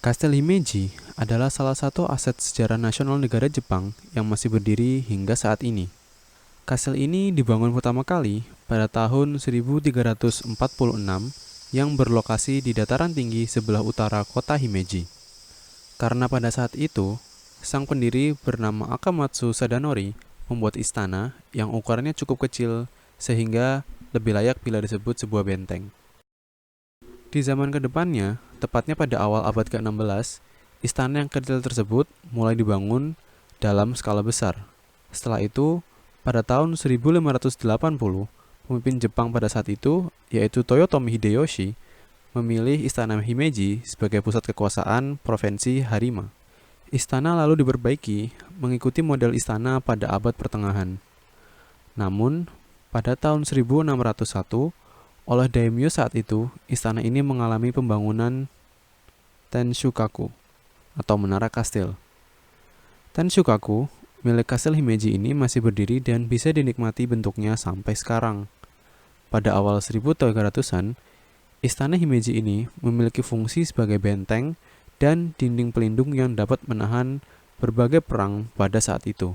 Kastil Himeji adalah salah satu aset sejarah nasional negara Jepang yang masih berdiri hingga saat ini. Kastil ini dibangun pertama kali pada tahun 1346 yang berlokasi di dataran tinggi sebelah utara kota Himeji. Karena pada saat itu, sang pendiri bernama Akamatsu Sadanori membuat istana yang ukurannya cukup kecil sehingga lebih layak bila disebut sebuah benteng. Di zaman kedepannya, tepatnya pada awal abad ke-16, istana yang kecil tersebut mulai dibangun dalam skala besar. Setelah itu, pada tahun 1580, pemimpin Jepang pada saat itu, yaitu Toyotomi Hideyoshi, memilih istana Himeji sebagai pusat kekuasaan provinsi Harima. Istana lalu diperbaiki mengikuti model istana pada abad pertengahan. Namun, pada tahun 1601, oleh daimyo saat itu, istana ini mengalami pembangunan Tenshukaku atau menara kastil. Tenshukaku, milik kastil Himeji ini masih berdiri dan bisa dinikmati bentuknya sampai sekarang. Pada awal 1300-an, istana Himeji ini memiliki fungsi sebagai benteng dan dinding pelindung yang dapat menahan berbagai perang pada saat itu.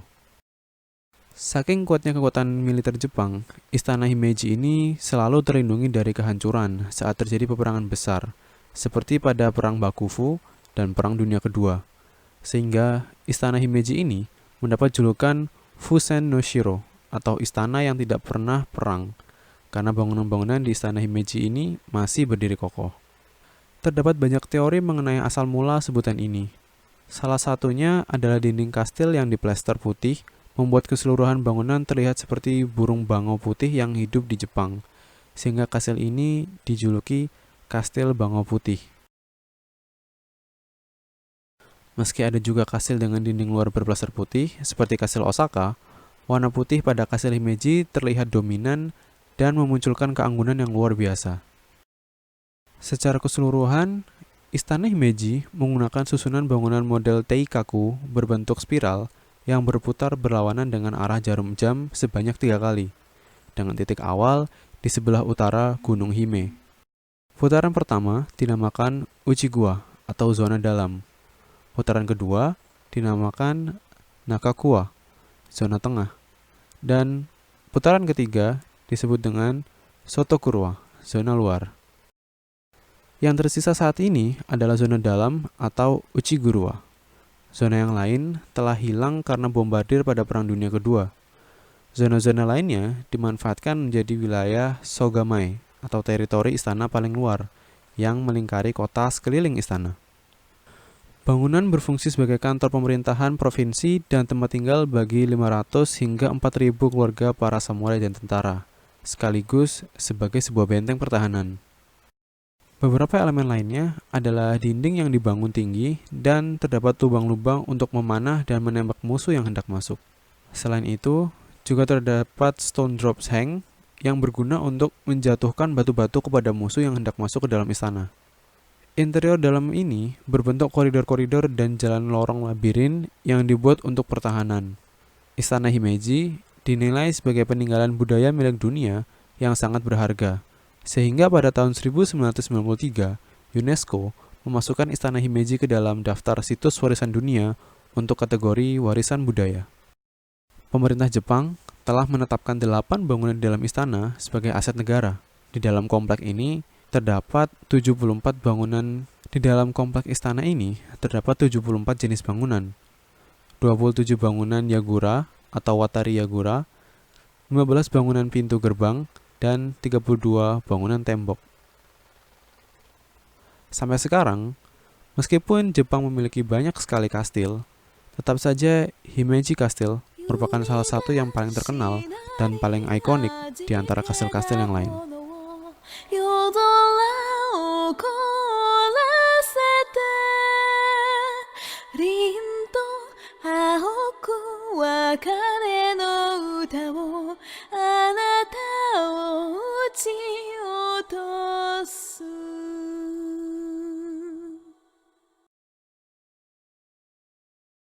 Saking kuatnya kekuatan militer Jepang, istana Himeji ini selalu terlindungi dari kehancuran saat terjadi peperangan besar, seperti pada Perang Bakufu dan Perang Dunia Kedua. Sehingga istana Himeji ini mendapat julukan Fusen no Shiro atau istana yang tidak pernah perang, karena bangunan-bangunan di istana Himeji ini masih berdiri kokoh. Terdapat banyak teori mengenai asal mula sebutan ini. Salah satunya adalah dinding kastil yang diplester putih membuat keseluruhan bangunan terlihat seperti burung bangau putih yang hidup di Jepang, sehingga kastil ini dijuluki Kastil Bangau Putih. Meski ada juga kastil dengan dinding luar berplester putih, seperti kastil Osaka, warna putih pada kastil Himeji terlihat dominan dan memunculkan keanggunan yang luar biasa. Secara keseluruhan, istana Himeji menggunakan susunan bangunan model Teikaku berbentuk spiral yang berputar berlawanan dengan arah jarum jam sebanyak 3 kali, dengan titik awal di sebelah utara Gunung Hime. Putaran pertama dinamakan Uchigua atau zona dalam. Putaran kedua dinamakan Nakakuwa, zona tengah. Dan putaran ketiga disebut dengan Sotokurwa, zona luar. Yang tersisa saat ini adalah zona dalam atau Uchigurwa. Zona yang lain telah hilang karena bombardir pada Perang Dunia Kedua. Zona-zona lainnya dimanfaatkan menjadi wilayah Sogamai atau teritori istana paling luar yang melingkari kota sekeliling istana. Bangunan berfungsi sebagai kantor pemerintahan provinsi dan tempat tinggal bagi 500 hingga 4.000 keluarga para samurai dan tentara, sekaligus sebagai sebuah benteng pertahanan. Beberapa elemen lainnya adalah dinding yang dibangun tinggi dan terdapat lubang-lubang untuk memanah dan menembak musuh yang hendak masuk. Selain itu, juga terdapat stone drops hang yang berguna untuk menjatuhkan batu-batu kepada musuh yang hendak masuk ke dalam istana. Interior dalam ini berbentuk koridor-koridor dan jalan lorong labirin yang dibuat untuk pertahanan. Istana Himeji dinilai sebagai peninggalan budaya milik dunia yang sangat berharga. Sehingga pada tahun 1993, UNESCO memasukkan Istana Himeji ke dalam daftar situs warisan dunia untuk kategori warisan budaya. Pemerintah Jepang telah menetapkan 8 bangunan di dalam istana sebagai aset negara. Di dalam komplek ini terdapat 74 bangunan. Di dalam komplek istana ini terdapat 74 jenis bangunan. 27 bangunan Yagura atau Watari Yagura, 15 bangunan pintu gerbang, dan 32 bangunan tembok. Sampai sekarang, meskipun Jepang memiliki banyak sekali kastil, tetap saja Himeji Castle merupakan salah satu yang paling terkenal dan paling ikonik di antara kastil-kastil yang lain.